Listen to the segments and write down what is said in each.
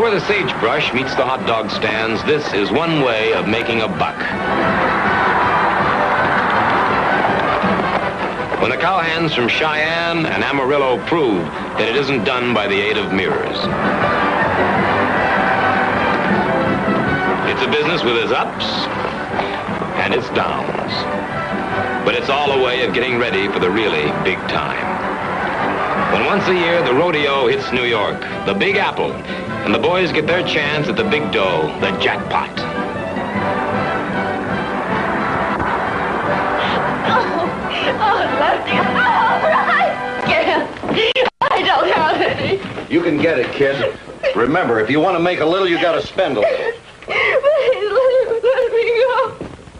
where the sagebrush meets the hot dog stands, this is one way of making a buck. When the cowhands from Cheyenne and Amarillo prove that it isn't done by the aid of mirrors. It's a business with its ups and its downs. But it's all a way of getting ready for the really big time. When once a year the rodeo hits New York, the Big Apple, and the boys get their chance at the big dough, the jackpot. Oh, Lefty, I can't. I don't have any. You can get it, kid. Remember, if you want to make a little, you got to spend a little. Please, let me go.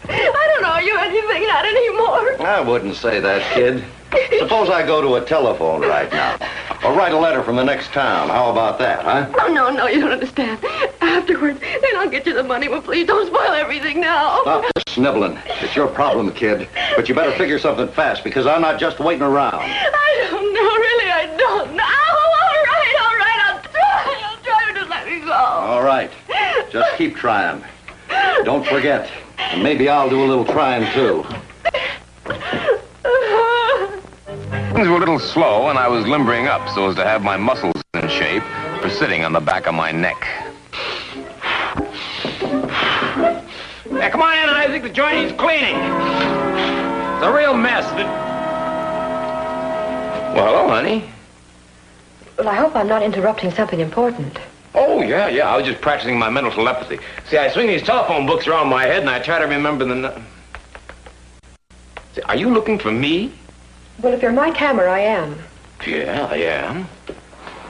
I don't owe you anything, not anymore. I wouldn't say that, kid. Suppose I go to a telephone right now. Or write a letter from the next town. How about that, huh? Oh, no, you don't understand. Afterwards, then I'll get you the money, but please don't spoil everything now. Stop sniveling. It's your problem, kid. But you better figure something fast, because I'm not just waiting around. I don't know, really, I don't know. All right, I'll try, but just let me go. All right. Just keep trying. Don't forget. And maybe I'll do a little trying, too. Things were a little slow, and I was limbering up so as to have my muscles in shape for sitting on the back of my neck. Yeah, come on in, I think the joint needs cleaning. It's a real mess. Well, hello, honey. Well, I hope I'm not interrupting something important. Oh, yeah. I was just practicing my mental telepathy. See, I swing these telephone books around my head, and I try to remember the... See, are you looking for me? Well, if you're Mike Hammer, I am. Yeah, I am.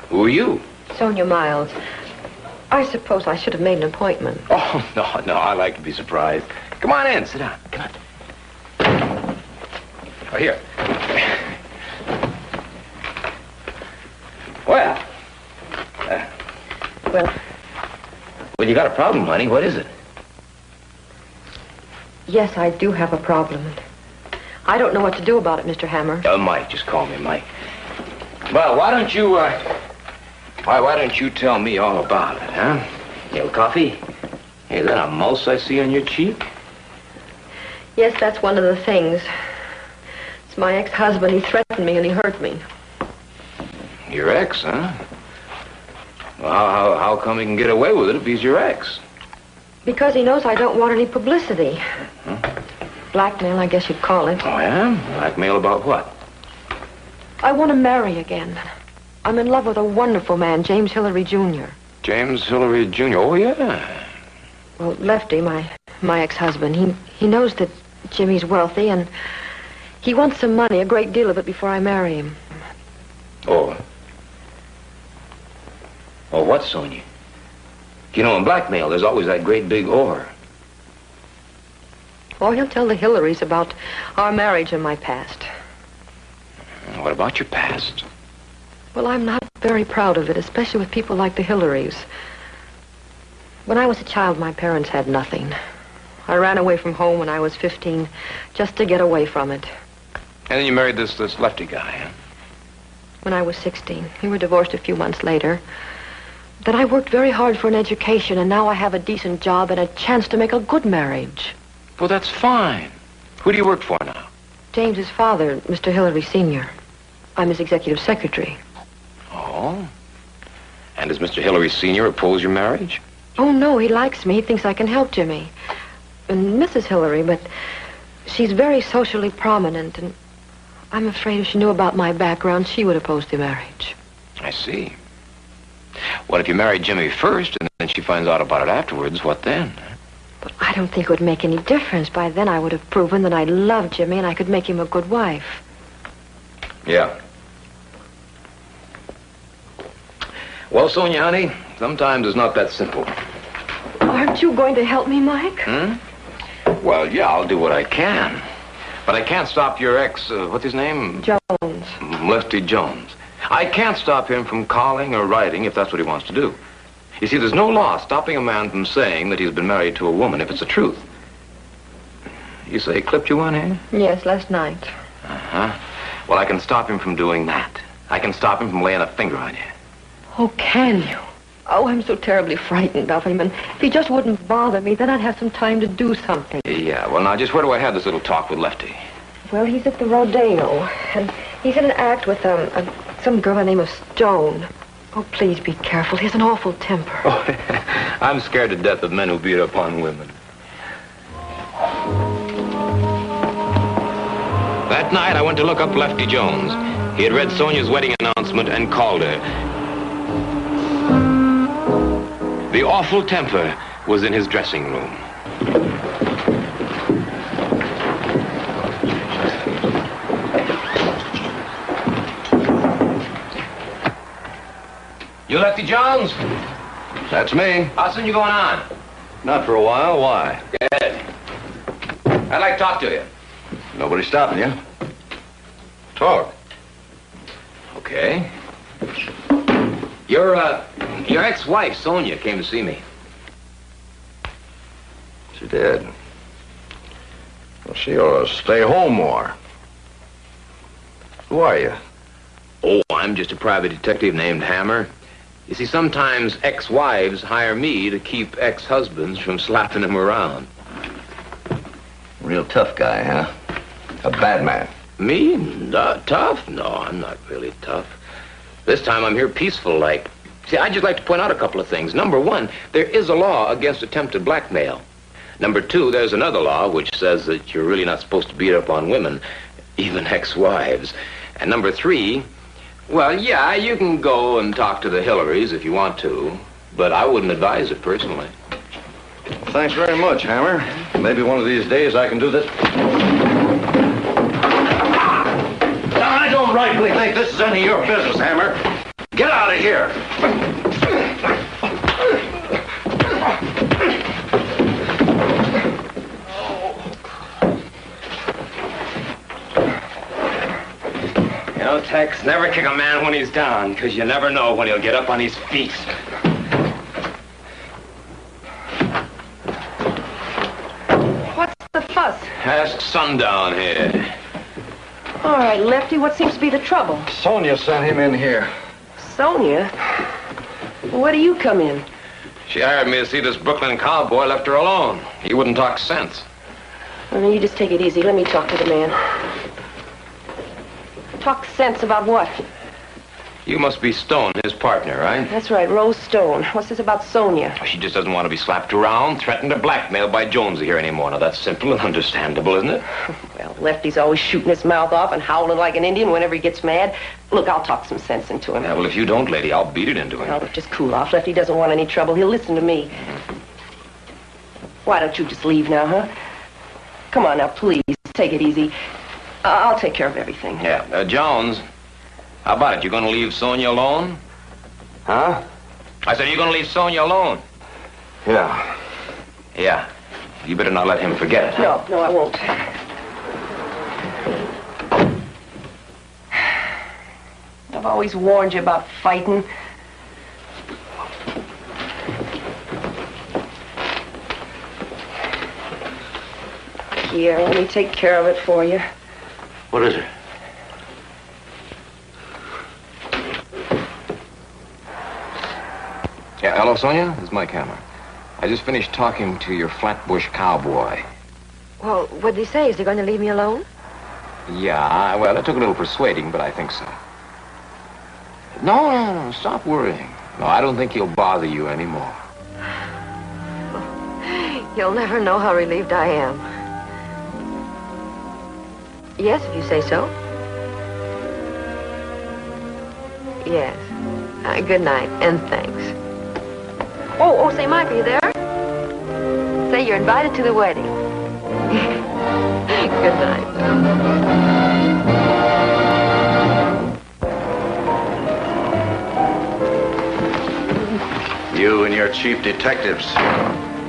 Who are you? Sonia Miles. I suppose I should have made an appointment. Oh, no, I like to be surprised. Come on in, sit down. Come on. Oh, here. Well. Well, you got a problem, honey. What is it? Yes, I do have a problem. I don't know what to do about it, Mr. Hammer. Mike. Just call me Mike. Well, why don't you tell me all about it, huh? You have coffee? Hey, is that a mouse I see on your cheek? Yes, that's one of the things. It's my ex-husband. He threatened me and he hurt me. Your ex, huh? Well, how come he can get away with it if he's your ex? Because he knows I don't want any publicity. Blackmail, I guess you'd call it. Oh, yeah? Blackmail about what? I want to marry again. I'm in love with a wonderful man, James Hillary Jr. James Hillary Jr., oh, yeah. Well, Lefty, my ex-husband, he knows that Jimmy's wealthy, and he wants some money, a great deal of it, before I marry him. Oh. Oh, what, Sonia? You know, in blackmail, there's always that great big or. Or he'll tell the Hillarys about our marriage and my past. What about your past? Well, I'm not very proud of it, especially with people like the Hillarys. When I was a child, my parents had nothing. I ran away from home when I was 15, just to get away from it. And then you married this Lefty guy, huh? When I was 16. We were divorced a few months later. Then I worked very hard for an education, and now I have a decent job and a chance to make a good marriage. Well, that's fine. Who do you work for now? James's father, Mr. Hillary Sr. I'm his executive secretary. Oh? And does Mr. Hillary Sr. oppose your marriage? Oh, no, he likes me. He thinks I can help Jimmy. And Mrs. Hillary, but she's very socially prominent, and I'm afraid if she knew about my background, she would oppose the marriage. I see. Well, if you married Jimmy first, and then she finds out about it afterwards, what then? But I don't think it would make any difference. By then, I would have proven that I love Jimmy, and I could make him a good wife. Yeah. Well, Sonia, honey, sometimes it's not that simple. Aren't you going to help me, Mike? Well, yeah, I'll do what I can. But I can't stop your ex, what's his name? Jones. Lefty Jones. I can't stop him from calling or writing if that's what he wants to do. You see, there's no law stopping a man from saying that he's been married to a woman if it's the truth. You say he clipped you one, eh? Yes, last night. Uh-huh. Well, I can stop him from doing that. I can stop him from laying a finger on you. Oh, can you? Oh, I'm so terribly frightened of him, and if he just wouldn't bother me, then I'd have some time to do something. Yeah, well, now, just where do I have this little talk with Lefty? Well, he's at the Rodeo, and he's in an act with some girl by the name of Stone. Oh, please be careful. He has an awful temper. Oh, I'm scared to death of men who beat up on women. That night, I went to look up Lefty Jones. He had read Sonia's wedding announcement and called her. The awful temper was in his dressing room. You Lefty Jones? That's me. How soon you going on? Not for a while. Why? Go ahead. I'd like to talk to you. Nobody's stopping you. Talk. Okay. Your ex-wife, Sonia, came to see me. She did. Well, she ought to stay home more. Who are you? Oh, I'm just a private detective named Hammer. You see, sometimes ex-wives hire me to keep ex-husbands from slapping them around. Real tough guy, huh? A bad man. Me? Not tough? No, I'm not really tough. This time I'm here peaceful like. See, I'd just like to point out a couple of things. Number one, there is a law against attempted blackmail. Number two, there's another law which says that you're really not supposed to beat up on women, even ex-wives. And number three, well, yeah, you can go and talk to the Hillarys if you want to, but I wouldn't advise it personally. Well, thanks very much, Hammer. Maybe one of these days I can do this. I don't rightly think this is any of your business, Hammer. Get out of here. You know, Tex, never kick a man when he's down, because you never know when he'll get up on his feet. What's the fuss? Ask Sundown here. All right, Lefty, what seems to be the trouble? Sonia sent him in here. Sonia? Where do you come in? She hired me to see this Brooklyn cowboy, left her alone. He wouldn't talk sense. Well, you just take it easy. Let me talk to the man. Talk sense about what? You must be Stone, his partner, right? That's right, Rose Stone. What's this about Sonia? She just doesn't want to be slapped around, threatened or blackmailed by Jonesy here anymore. Now, that's simple and understandable, isn't it? Well, Lefty's always shooting his mouth off and howling like an Indian whenever he gets mad. Look, I'll talk some sense into him. Yeah, well, if you don't, lady, I'll beat it into him. Now, look, just cool off. Lefty doesn't want any trouble. He'll listen to me. Why don't you just leave now, huh? Come on now, please. Take it easy. I'll take care of everything. Yeah, Jones, how about it? You going to leave Sonia alone? Huh? I said, are you going to leave Sonia alone? Yeah. Yeah. You better not let him forget it. No, I won't. I've always warned you about fighting. Here, let me take care of it for you. What is it? Yeah, hello, Sonia. This is Mike Hammer. I just finished talking to your Flatbush cowboy. Well, what did he say? Is he going to leave me alone? Yeah, well, it took a little persuading, but I think so. No, stop worrying. No, I don't think he'll bother you anymore. You'll never know how relieved I am. Yes, if you say so. Yes. Good night, and thanks. Oh, say, Mike, are you there? Say you're invited to the wedding. Good night. You and your chief detectives.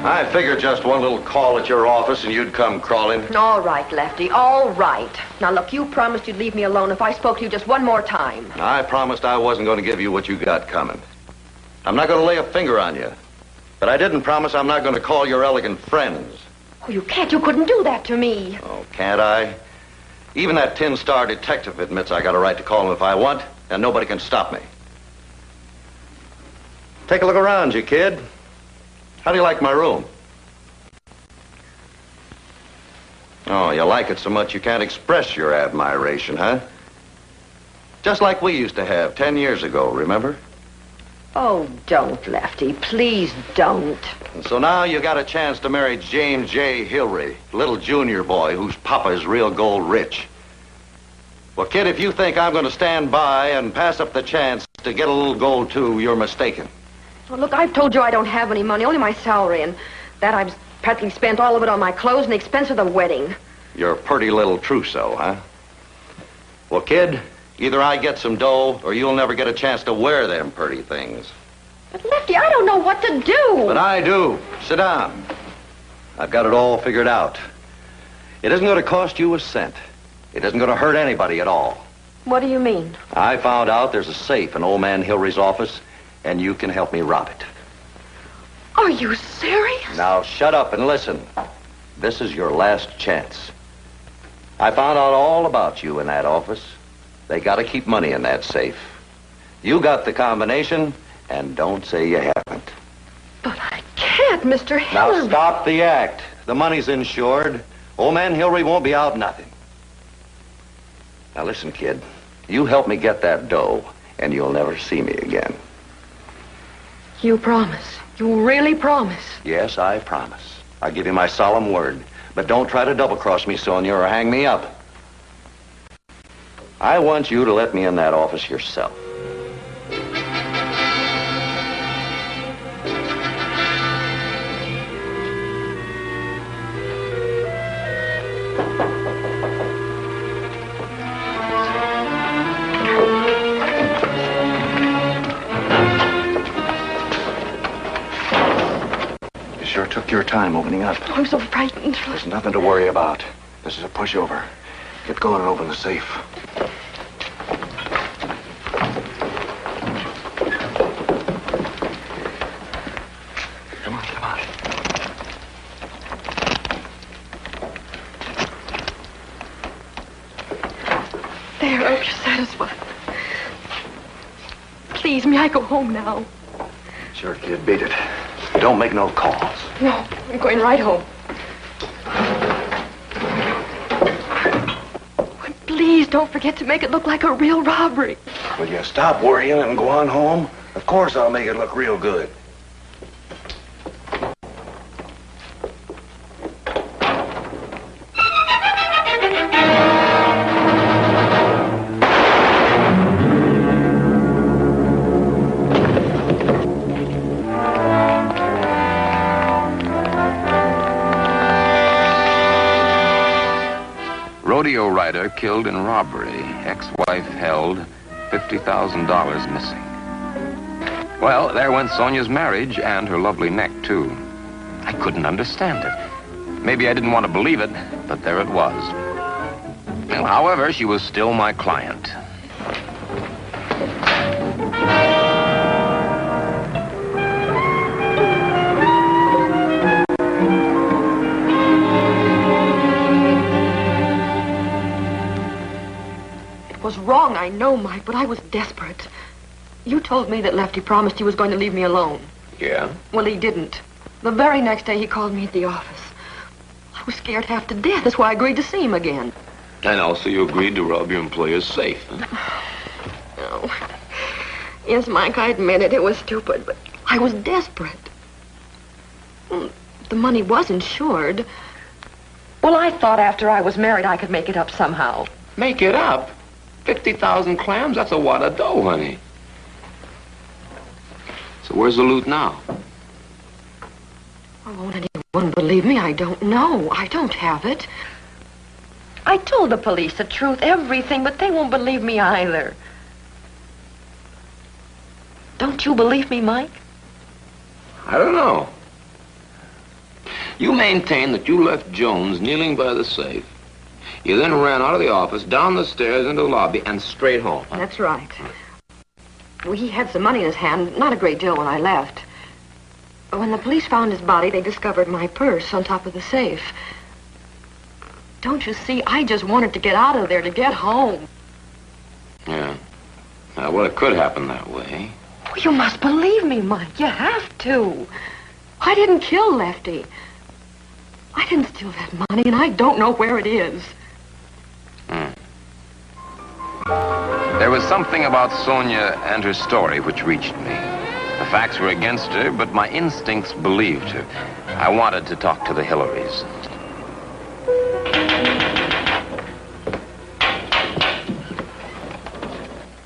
I figured just one little call at your office and you'd come crawling. All right, Lefty, all right. Now, look, you promised you'd leave me alone if I spoke to you just one more time. I promised I wasn't going to give you what you got coming. I'm not going to lay a finger on you. But I didn't promise I'm not going to call your elegant friends. Oh, you can't. You couldn't do that to me. Oh, can't I? Even that tin-star detective admits I got a right to call him if I want, and nobody can stop me. Take a look around you, kid. How do you like my room? Oh, you like it so much you can't express your admiration, huh? Just like we used to have 10 years ago, remember? Oh, don't, Lefty. Please don't. And so now you got a chance to marry James J. Hillary, little junior boy whose papa is real gold rich. Well, kid, if you think I'm going to stand by and pass up the chance to get a little gold, too, you're mistaken. Well, look, I've told you I don't have any money, only my salary, and that I've practically spent all of it on my clothes and the expense of the wedding. You're a pretty little trousseau, huh? Well, kid, either I get some dough or you'll never get a chance to wear them pretty things. But, Lefty, I don't know what to do. But I do. Sit down. I've got it all figured out. It isn't going to cost you a cent. It isn't going to hurt anybody at all. What do you mean? I found out there's a safe in old man Hillary's office, and you can help me rob it. Are you serious? Now, shut up and listen. This is your last chance. I found out all about you in that office. They got to keep money in that safe. You got the combination, and don't say you haven't. But I can't, Mr. Now, Hillary. stop the act. The money's insured. Old man Hillary won't be out nothing. Now, listen, kid. You help me get that dough, and you'll never see me again. You promise. You really promise. Yes, I promise. I give you my solemn word. But don't try to double-cross me, Sonia, or hang me up. I want you to let me in that office yourself. Sure took your time opening up. Oh, I'm so frightened. There's nothing to worry about. This is a pushover. Get going and open the safe. Come on, come on. There, I hope you're satisfied. Please, may I go home now? Sure, kid, beat it. Don't make no calls. No, I'm going right home. But please don't forget to make it look like a real robbery. Will you stop worrying and go on home? Of course I'll make it look real good. Rodeo rider killed in robbery. Ex-wife held, $50,000 missing. Well, there went Sonia's marriage and her lovely neck, too. I couldn't understand it. Maybe I didn't want to believe it, but there it was. Well, however, she was still my client. It was wrong, I know, Mike, but I was desperate. You told me that Lefty promised he was going to leave me alone. Yeah? Well, he didn't. The very next day, he called me at the office. I was scared half to death. That's why I agreed to see him again. And also you agreed to rob your employer's safe, huh? Oh. Yes, Mike, I admit it. It was stupid, but I was desperate. The money was insured. Well, I thought after I was married, I could make it up somehow. Make it up? 50,000 clams? That's a wad of dough, honey. So where's the loot now? Oh, won't anyone believe me? I don't know. I don't have it. I told the police the truth, everything, but they won't believe me either. Don't you believe me, Mike? I don't know. You maintain that you left Jones kneeling by the safe. You then ran out of the office, down the stairs, into the lobby, and straight home. Huh? That's right. Well, he had some money in his hand, not a great deal when I left. But when the police found his body, they discovered my purse on top of the safe. Don't you see? I just wanted to get out of there, to get home. Yeah. Well, it could happen that way. Oh, you must believe me, Mike. You have to. I didn't kill Lefty. I didn't steal that money, and I don't know where it is. There was something about Sonia and her story which reached me. The facts were against her, but my instincts believed her. I wanted to talk to the Hillarys.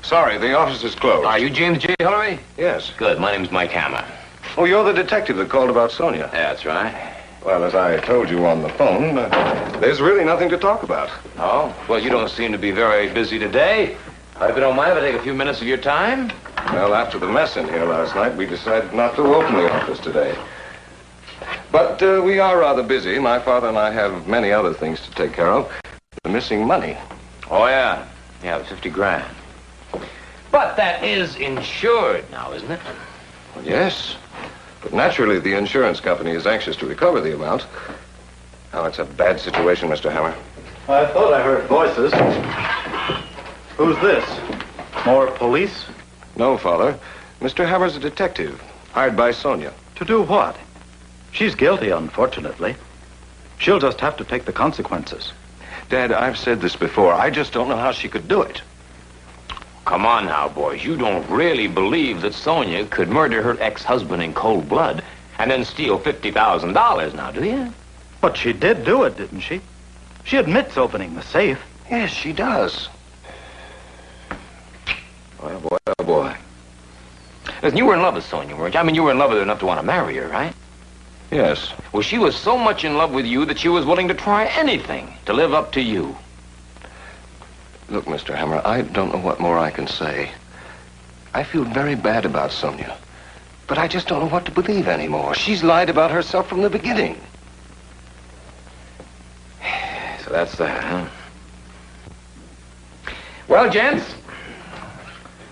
Sorry, the office is closed. Are you James J. Hillary? Yes. Good. My name's Mike Hammer. Oh, you're the detective that called about Sonia. That's right. Well, as I told you on the phone, there's really nothing to talk about. Oh? Well, you don't seem to be very busy today. If you don't mind, if I take a few minutes of your time. Well, after the mess in here last night, we decided not to open the office today. But we are rather busy. My father and I have many other things to take care of. The missing money. Oh, yeah. Yeah, the 50 grand. But that is insured now, isn't it? Well, yes. But naturally, the insurance company is anxious to recover the amount. Now, it's a bad situation, Mr. Hammer. I thought I heard voices. Who's this? More police? No, Father. Mr. Hammer's a detective, hired by Sonia. To do what? She's guilty, unfortunately. She'll just have to take the consequences. Dad, I've said this before. I just don't know how she could do it. Come on now, boys. You don't really believe that Sonia could murder her ex-husband in cold blood and then steal $50,000 now, do you? But she did do it, didn't she? She admits opening the safe. Yes, she does. Oh, boy, oh, boy. Listen, you were in love with Sonia, weren't you? I mean, you were in love with her enough to want to marry her, right? Yes. Well, she was so much in love with you that she was willing to try anything to live up to you. Look, Mr. Hammer, I don't know what more I can say. I feel very bad about Sonia. But I just don't know what to believe anymore. She's lied about herself from the beginning. So that's that, huh? Well, gents,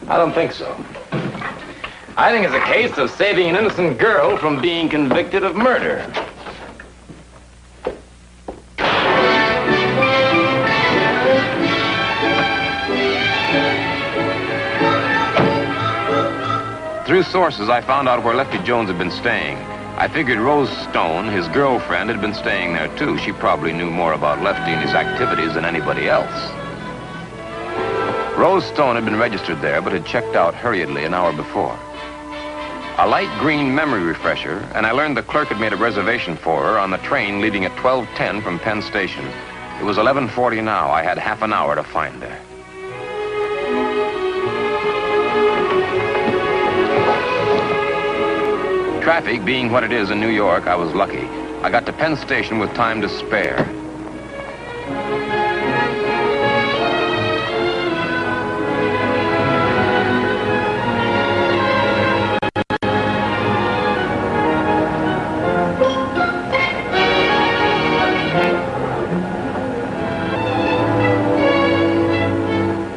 I don't think so. I think it's a case of saving an innocent girl from being convicted of murder. Through sources, I found out where Lefty Jones had been staying. I figured Rose Stone, his girlfriend, had been staying there, too. She probably knew more about Lefty and his activities than anybody else. Rose Stone had been registered there, but had checked out hurriedly an hour before. A light green memory refresher, and I learned the clerk had made a reservation for her on the train leaving at 12:10 from Penn Station. It was 11:40 now. I had half an hour to find her. Traffic being what it is in New York, I was lucky. I got to Penn Station with time to spare.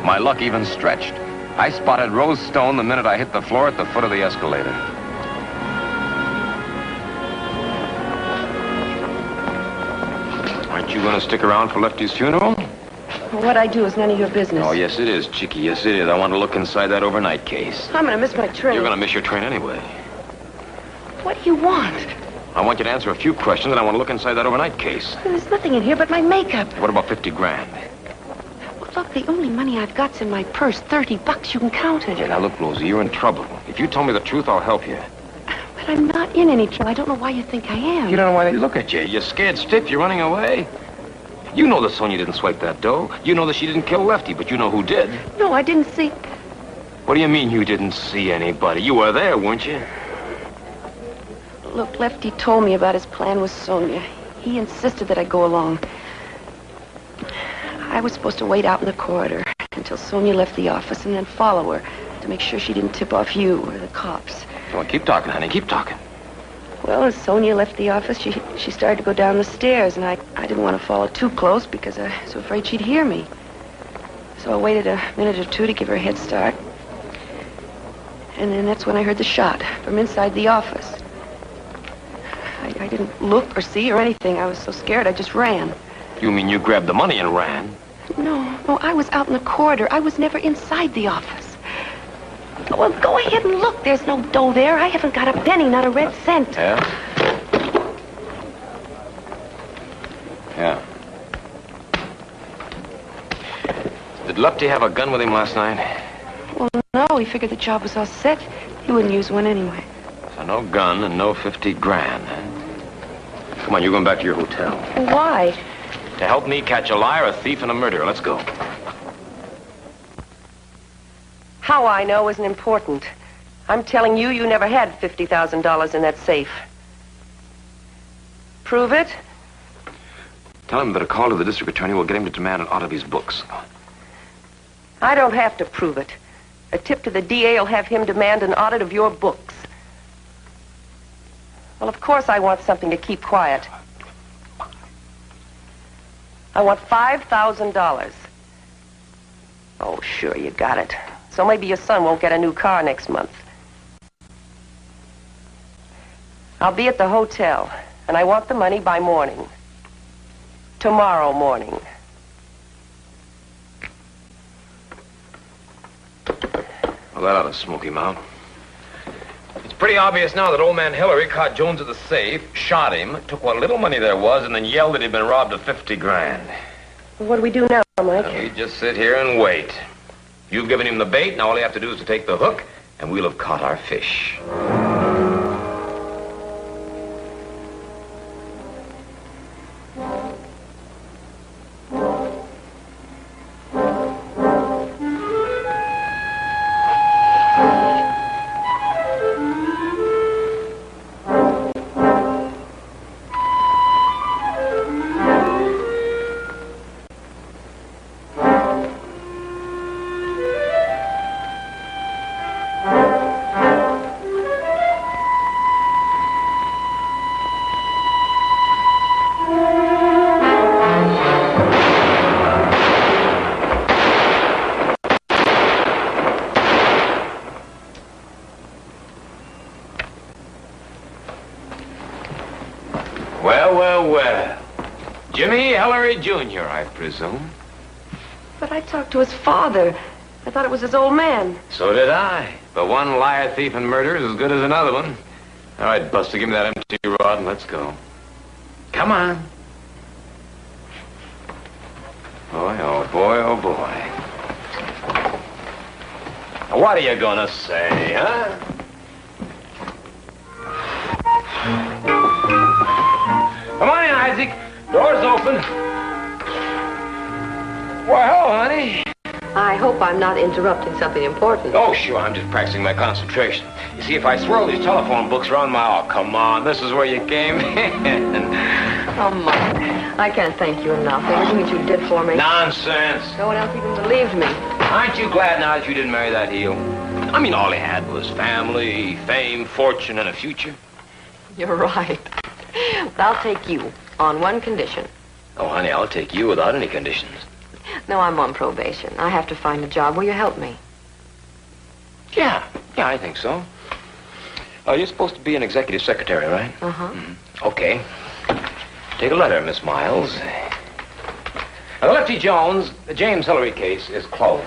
My luck even stretched. I spotted Rose Stone the minute I hit the floor at the foot of the escalator. Aren't you going to stick around for Lefty's funeral? What I do is none of your business. Oh, yes, it is, Chicky. Yes, it is. I want to look inside that overnight case. I'm going to miss my train. You're going to miss your train anyway. What do you want? I want you to answer a few questions, and I want to look inside that overnight case. There's nothing in here but my makeup. What about 50 grand? Well, look, the only money I've got's in my purse. $30. You can count it. Yeah, now look, Rosie, you're in trouble. If you tell me the truth, I'll help you. But I'm not in any trouble. I don't know why you think I am. You don't know why they look at you. You're scared stiff. You're running away. You know that Sonia didn't swipe that dough. You know that she didn't kill Lefty, but you know who did. No, I didn't see. What do you mean you didn't see anybody? You were there, weren't you? Look, Lefty told me about his plan with Sonia. He insisted that I go along. I was supposed to wait out in the corridor until Sonia left the office and then follow her to make sure she didn't tip off you or the cops. Come on, keep talking, honey. Keep talking. Well, as Sonia left the office, she started to go down the stairs, and I didn't want to follow too close because I was afraid she'd hear me. So I waited a minute or two to give her a head start. And then that's when I heard the shot from inside the office. I didn't look or see or anything. I was so scared I just ran. You mean you grabbed the money and ran? No, I was out in the corridor. I was never inside the office. Well, go ahead and look. There's no dough there. I haven't got a penny, not a red cent. Yeah? Yeah. Did Lefty have a gun with him last night? Well, no, he figured the job was all set. He wouldn't use one anyway. So no gun and no 50 grand. Come on, you're going back to your hotel. Why? To help me catch a liar, a thief, and a murderer. Let's go. How I know isn't important. I'm telling you, you never had $50,000 in that safe. Prove it? Tell him that a call to the district attorney will get him to demand an audit of his books. I don't have to prove it. A tip to the DA will have him demand an audit of your books. Well, of course I want something to keep quiet. I want $5,000. Oh, sure, you got it. So maybe your son won't get a new car next month. I'll be at the hotel, and I want the money by morning. Tomorrow morning. Well, that ought to smoke him out. It's pretty obvious now that old man Hillary caught Jones at the safe, shot him, took what little money there was, and then yelled that he'd been robbed of 50 grand. What do we do now, Mike? We just sit here and wait. You've given him the bait, now all you have to do is to take the hook, and we'll have caught our fish. Well. Jimmy Hillary Jr., I presume. But I talked to his father. I thought it was his old man. So did I. But one liar, thief, and murderer is as good as another one. All right, Buster, give me that empty rod and let's go. Come on. Boy, oh boy, oh boy. What are you gonna say, huh? Come on in, Isaac. Door's open. Well, hello, honey. I hope I'm not interrupting something important. Oh, sure, I'm just practicing my concentration. You see, if I swirl these telephone books around my... Oh, come on, this is where you came in. Oh, Mike, I can't thank you enough. Everything that you did for me. Nonsense. No one else even believed me. Aren't you glad now that you didn't marry that heel? I mean, all he had was family, fame, fortune, and a future. You're right. But I'll take you on one condition. Oh, honey, I'll take you without any conditions. No, I'm on probation. I have to find a job. Will you help me? Yeah, I think so. Oh, you're supposed to be an executive secretary, right? Uh-huh. Mm-hmm. Okay. Take a letter, Miss Miles. Now, the Lefty Jones, the James Hillary case is closed.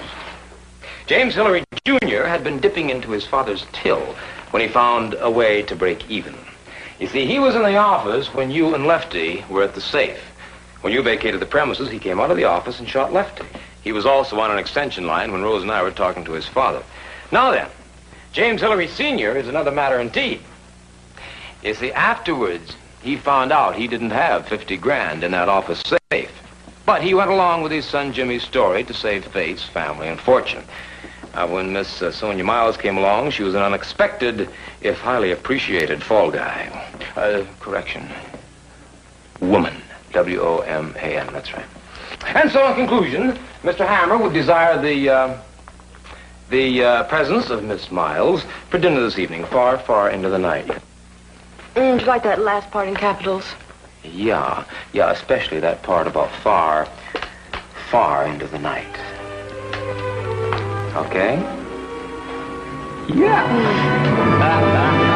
James Hillary Jr. had been dipping into his father's till when he found a way to break even. You see, he was in the office when you and Lefty were at the safe. When you vacated the premises, he came out of the office and shot Lefty. He was also on an extension line when Rose and I were talking to his father. Now then, James Hillary Sr. is another matter indeed. You see, afterwards, he found out he didn't have 50 grand in that office safe. But he went along with his son Jimmy's story to save face, family, and fortune. When Miss Sonia Miles came along, she was an unexpected, if highly appreciated, fall guy. Correction. Woman. W-O-M-A-N, that's right. And so, in conclusion, Mr. Hammer would desire the presence of Miss Miles for dinner this evening, far, far into the night. Would you like that last part in capitals? Yeah, especially that part about far, far into the night. Okay? Yeah.